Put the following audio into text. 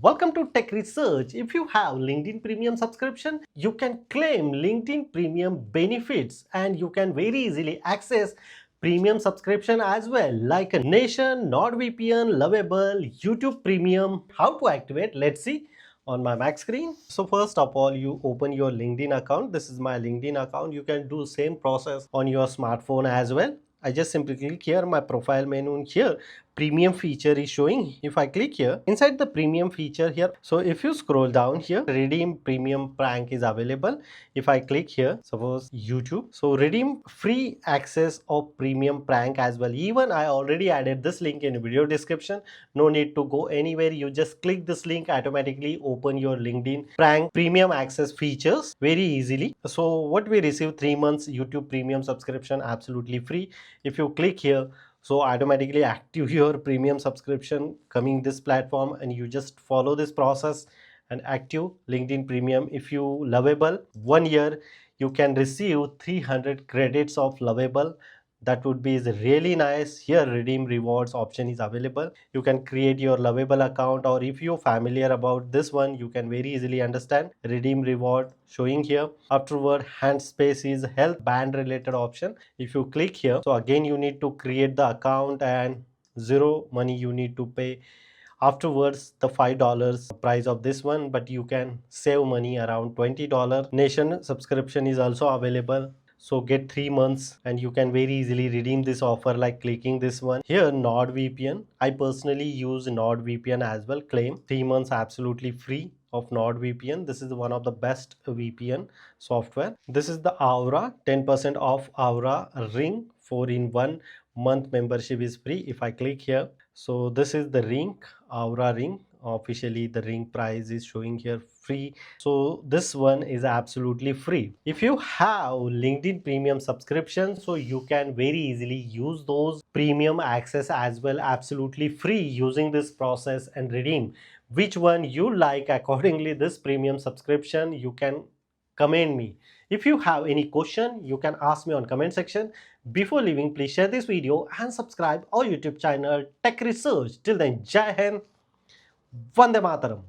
Welcome to Tech Research. If you have LinkedIn Premium subscription, you can claim LinkedIn Premium benefits and you can very easily access premium subscription as well, like a Nation, NordVPN, Lovable, YouTube Premium. How to activate? Let's see on my Mac screen. So first of all, you open your LinkedIn account. This is my LinkedIn account. You can do same process on your smartphone as well. I just simply click here, my profile menu here, premium feature is showing. If I click here, inside the premium feature here, so if you scroll down here, redeem premium prank is available. If I click here, suppose YouTube, so redeem free access of premium prank as well. Even I already added this link in video description. No need to go anywhere. You just click this link, automatically open your LinkedIn prank premium access features very easily. So what we receive, 3 months YouTube premium subscription absolutely free. If you click here, so automatically active your premium subscription coming this platform, and you just follow this process and active LinkedIn Premium. If you Lovable 1 year, you can receive 300 credits of Lovable. That would be really nice. Here redeem rewards option is available. You can create your Lovable account, or if you're familiar about this one, you can very easily understand redeem reward showing here. Afterward, hand space is health band related option. If you click here, so again you need to create the account and zero money you need to pay. Afterwards, the $5 price of this one, but you can save money around $20. Nation subscription is also available. So get 3 months and you can very easily redeem this offer like clicking this one. Here NordVPN. I personally use NordVPN as well. Claim 3 months absolutely free of NordVPN. This is one of the best VPN software. This is the Aura, 10% off Aura Ring 4-in-1 month membership is free. If I click here, so this is the ring, Aura ring. Officially the ring price is showing here free, so this one is absolutely free. If you have LinkedIn Premium subscription, so you can very easily use those premium access as well absolutely free using this process and redeem which one you like. Accordingly, this premium subscription you can comment me. If you have any question, you can ask me on comment section. Before leaving, please share this video and subscribe our YouTube channel Tech Research. Till then, Jai Hind, Vande Mataram.